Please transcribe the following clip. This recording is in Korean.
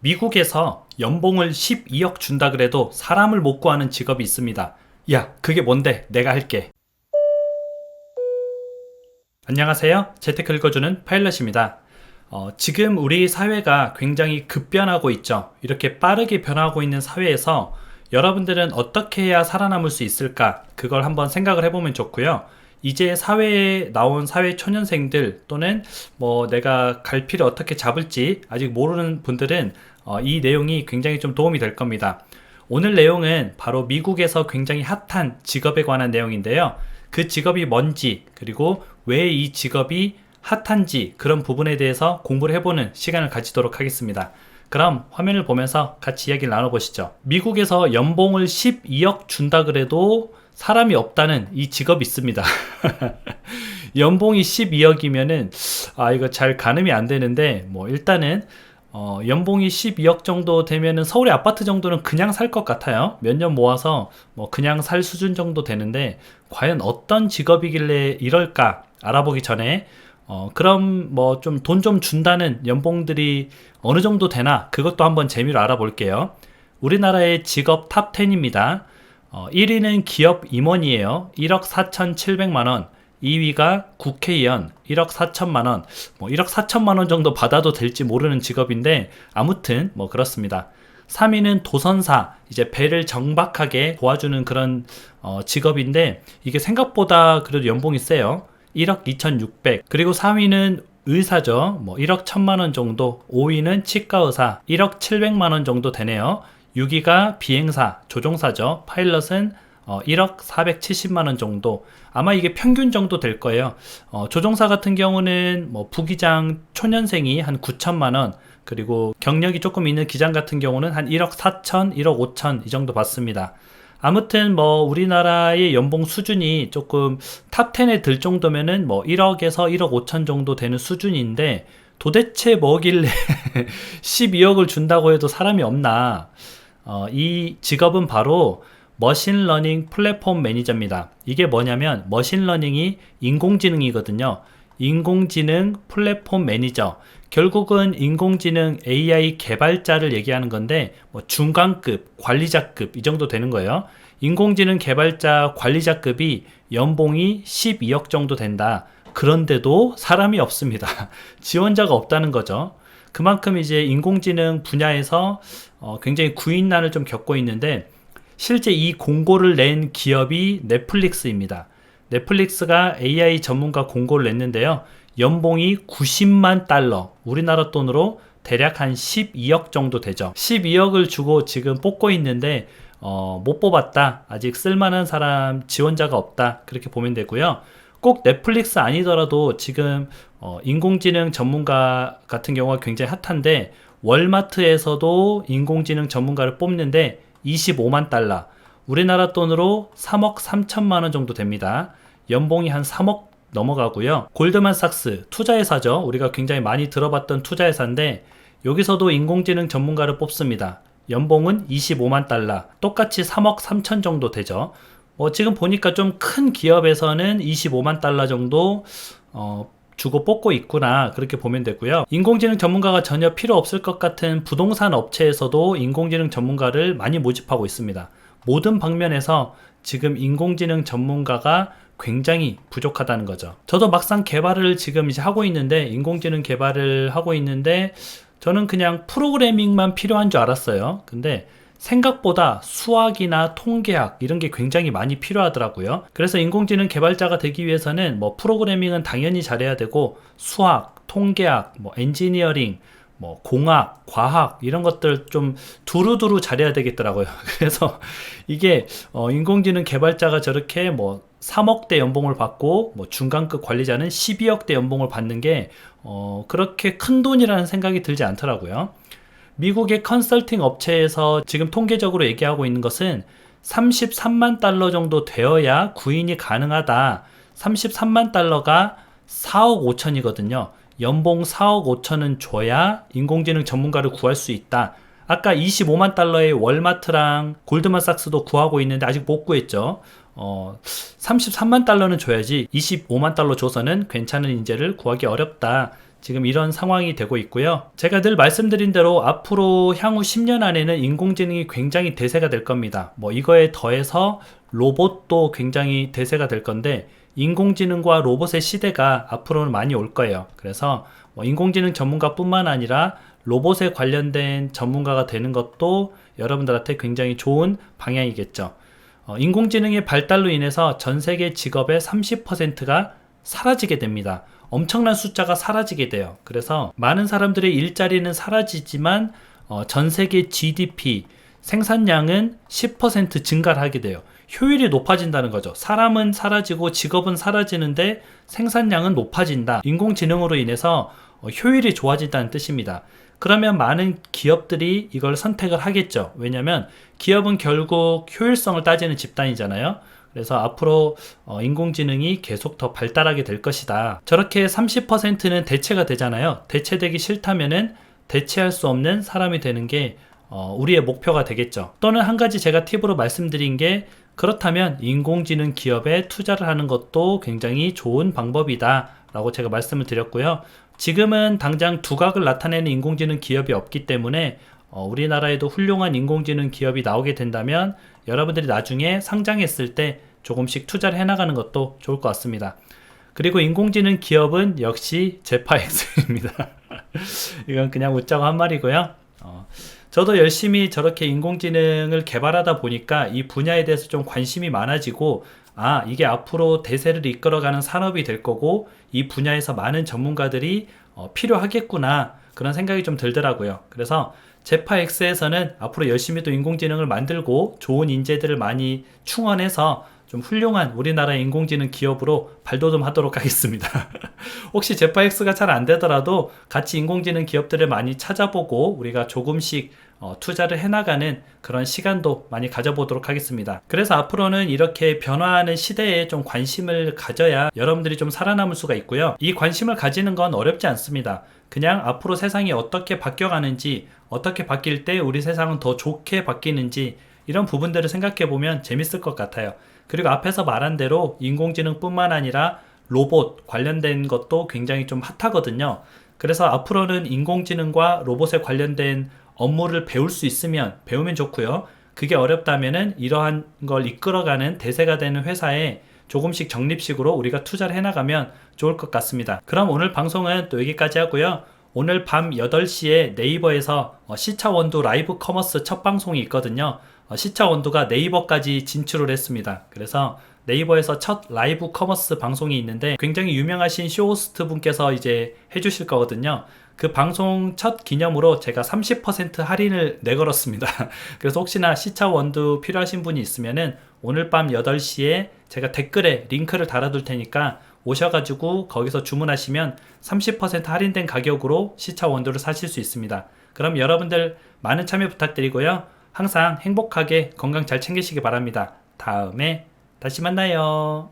미국에서 연봉을 12억 준다 그래도 사람을 못 구하는 직업이 있습니다. 야, 그게 뭔데? 내가 할게. 안녕하세요. 재테크 읽어주는 파일럿입니다. 지금 우리 사회가 굉장히 급변하고 있죠. 이렇게 빠르게 변하고 있는 사회에서 여러분들은 어떻게 해야 살아남을 수 있을까? 그걸 한번 생각을 해보면 좋고요. 이제 사회에 나온 사회 초년생들 또는 내가 갈피를 어떻게 잡을지 아직 모르는 분들은 이 내용이 굉장히 좀 도움이 될 겁니다. 오늘 내용은 바로 미국에서 굉장히 핫한 직업에 관한 내용인데요. 그 직업이 뭔지, 그리고 왜 이 직업이 핫한지 그런 부분에 대해서 공부를 해보는 시간을 가지도록 하겠습니다. 그럼 화면을 보면서 같이 이야기를 나눠보시죠. 미국에서 연봉을 12억 준다 그래도 사람이 없다는 이 직업이 있습니다. 연봉이 12억이면은 이거 잘 가늠이 안 되는데 일단은 연봉이 12억 정도 되면은 서울의 아파트 정도는 그냥 살 것 같아요. 몇 년 모아서 그냥 살 수준 정도 되는데 과연 어떤 직업이길래 이럴까 알아보기 전에 그럼 좀 돈 좀 준다는 연봉들이 어느 정도 되나 그것도 한번 재미로 알아볼게요. 우리나라의 직업 탑 10입니다. 1위는 기업 임원이에요. 1억 4,700만원. 2위가 국회의원 1억 4천만원. 1억 4천만원 정도 받아도 될지 모르는 직업인데 아무튼 그렇습니다. 3위는 도선사, 이제 배를 정박하게 도와주는 그런 직업인데 이게 생각보다 그래도 연봉이 세요. 1억 2,600. 그리고 4위는 의사죠. 1억 1천만원 정도. 5위는 치과의사 1억 700만원 정도 되네요. 6위가 비행사, 조종사죠. 파일럿은 1억 470만원 정도. 아마 이게 평균 정도 될 거예요. 조종사 같은 경우는 부기장 초년생이 한 9천만원, 그리고 경력이 조금 있는 기장 같은 경우는 한 1억 4천, 1억 5천 이 정도 받습니다. 아무튼 우리나라의 연봉 수준이 조금 탑 10에 들 정도면은 1억에서 1억 5천 정도 되는 수준인데 도대체 뭐길래 12억을 준다고 해도 사람이 없나? 이 직업은 바로 머신러닝 플랫폼 매니저입니다. 이게 뭐냐면 머신러닝이 인공지능이거든요. 인공지능 플랫폼 매니저. 결국은 인공지능 AI 개발자를 얘기하는 건데 중간급, 관리자급 이 정도 되는 거예요. 인공지능 개발자 관리자급이 연봉이 12억 정도 된다. 그런데도 사람이 없습니다. 지원자가 없다는 거죠. 그만큼 이제 인공지능 분야에서 굉장히 구인난을 좀 겪고 있는데 실제 이 공고를 낸 기업이 넷플릭스입니다. 넷플릭스가 AI 전문가 공고를 냈는데요. 연봉이 90만 달러, 우리나라 돈으로 대략 한 12억 정도 되죠. 12억을 주고 지금 뽑고 있는데 못 뽑았다. 아직 쓸만한 사람 지원자가 없다. 그렇게 보면 되고요. 꼭 넷플릭스 아니더라도 지금 인공지능 전문가 같은 경우가 굉장히 핫한데 월마트에서도 인공지능 전문가를 뽑는데 25만 달러, 우리나라 돈으로 3억 3천만 원 정도 됩니다. 연봉이 한 3억 넘어가고요. 골드만삭스 투자회사죠. 우리가 굉장히 많이 들어봤던 투자회사인데 여기서도 인공지능 전문가를 뽑습니다. 연봉은 25만 달러, 똑같이 3억 3천 정도 되죠. 지금 보니까 좀 큰 기업에서는 25만 달러 정도 주고 뽑고 있구나, 그렇게 보면 되고요. 인공지능 전문가가 전혀 필요 없을 것 같은 부동산 업체에서도 인공지능 전문가를 많이 모집하고 있습니다. 모든 방면에서 지금 인공지능 전문가가 굉장히 부족하다는 거죠. 저도 막상 개발을 지금 이제 하고 있는데, 인공지능 개발을 하고 있는데 저는 그냥 프로그래밍만 필요한 줄 알았어요. 근데 생각보다 수학이나 통계학 이런 게 굉장히 많이 필요하더라고요. 그래서 인공지능 개발자가 되기 위해서는 프로그래밍은 당연히 잘해야 되고 수학, 통계학, 엔지니어링, 공학, 과학 이런 것들 좀 두루두루 잘해야 되겠더라고요. 그래서 이게 인공지능 개발자가 저렇게 3억대 연봉을 받고 중간급 관리자는 12억대 연봉을 받는 게 그렇게 큰 돈이라는 생각이 들지 않더라고요. 미국의 컨설팅 업체에서 지금 통계적으로 얘기하고 있는 것은 33만 달러 정도 되어야 구인이 가능하다. 33만 달러가 4억 5천이거든요. 연봉 4억 5천은 줘야 인공지능 전문가를 구할 수 있다. 아까 25만 달러의 월마트랑 골드만삭스도 구하고 있는데 아직 못 구했죠. 33만 달러는 줘야지 25만 달러 줘서는 괜찮은 인재를 구하기 어렵다. 지금 이런 상황이 되고 있고요. 제가 늘 말씀드린 대로 앞으로 향후 10년 안에는 인공지능이 굉장히 대세가 될 겁니다. 뭐 이거에 더해서 로봇도 굉장히 대세가 될 건데, 인공지능과 로봇의 시대가 앞으로는 많이 올 거예요. 그래서 뭐 인공지능 전문가뿐만 아니라 로봇에 관련된 전문가가 되는 것도 여러분들한테 굉장히 좋은 방향이겠죠. 인공지능의 발달로 인해서 전 세계 직업의 30%가 사라지게 됩니다. 엄청난 숫자가 사라지게 돼요. 그래서 많은 사람들의 일자리는 사라지지만 전 세계 GDP, 생산량은 10% 증가를 하게 돼요. 효율이 높아진다는 거죠. 사람은 사라지고 직업은 사라지는데 생산량은 높아진다. 인공지능으로 인해서 효율이 좋아진다는 뜻입니다. 그러면 많은 기업들이 이걸 선택을 하겠죠. 왜냐하면 기업은 결국 효율성을 따지는 집단이잖아요. 그래서 앞으로 인공지능이 계속 더 발달하게 될 것이다. 저렇게 30%는 대체가 되잖아요. 대체되기 싫다면은 대체할 수 없는 사람이 되는 게 우리의 목표가 되겠죠. 또는 한 가지 제가 팁으로 말씀드린 게, 그렇다면 인공지능 기업에 투자를 하는 것도 굉장히 좋은 방법이다 라고 제가 말씀을 드렸고요. 지금은 당장 두각을 나타내는 인공지능 기업이 없기 때문에 우리나라에도 훌륭한 인공지능 기업이 나오게 된다면 여러분들이 나중에 상장했을 때 조금씩 투자를 해나가는 것도 좋을 것 같습니다. 그리고 인공지능 기업은 역시 제파엑스입니다. 이건 그냥 웃자고 한 말이고요. 저도 열심히 저렇게 인공지능을 개발하다 보니까 이 분야에 대해서 좀 관심이 많아지고, 이게 앞으로 대세를 이끌어가는 산업이 될 거고 이 분야에서 많은 전문가들이 필요하겠구나, 그런 생각이 좀 들더라고요. 그래서 제파X에서는 앞으로 열심히 또 인공지능을 만들고 좋은 인재들을 많이 충원해서 좀 훌륭한 우리나라 인공지능 기업으로 발돋움하도록 하겠습니다. 혹시 제파X가 잘 안 되더라도 같이 인공지능 기업들을 많이 찾아보고 우리가 조금씩 투자를 해나가는 그런 시간도 많이 가져보도록 하겠습니다. 그래서 앞으로는 이렇게 변화하는 시대에 좀 관심을 가져야 여러분들이 좀 살아남을 수가 있고요. 이 관심을 가지는 건 어렵지 않습니다. 그냥 앞으로 세상이 어떻게 바뀌어가는지, 어떻게 바뀔 때 우리 세상은 더 좋게 바뀌는지, 이런 부분들을 생각해 보면 재밌을 것 같아요. 그리고 앞에서 말한 대로 인공지능 뿐만 아니라 로봇 관련된 것도 굉장히 좀 핫하거든요. 그래서 앞으로는 인공지능과 로봇에 관련된 업무를 배울 수 있으면 배우면 좋고요. 그게 어렵다면은 이러한 걸 이끌어가는 대세가 되는 회사에 조금씩 적립식으로 우리가 투자를 해나가면 좋을 것 같습니다. 그럼 오늘 방송은 또 여기까지 하고요. 오늘 밤 8시에 네이버에서 시차원두 라이브 커머스 첫 방송이 있거든요. 시차원두가 네이버까지 진출을 했습니다. 그래서 네이버에서 첫 라이브 커머스 방송이 있는데 굉장히 유명하신 쇼호스트 분께서 이제 해주실 거거든요. 그 방송 첫 기념으로 제가 30% 할인을 내걸었습니다. 그래서 혹시나 시차원두 필요하신 분이 있으면은 오늘 밤 8시에 제가 댓글에 링크를 달아둘 테니까 오셔가지고 거기서 주문하시면 30% 할인된 가격으로 시차원두를 사실 수 있습니다. 그럼 여러분들 많은 참여 부탁드리고요. 항상 행복하게 건강 잘 챙기시기 바랍니다. 다음에 다시 만나요.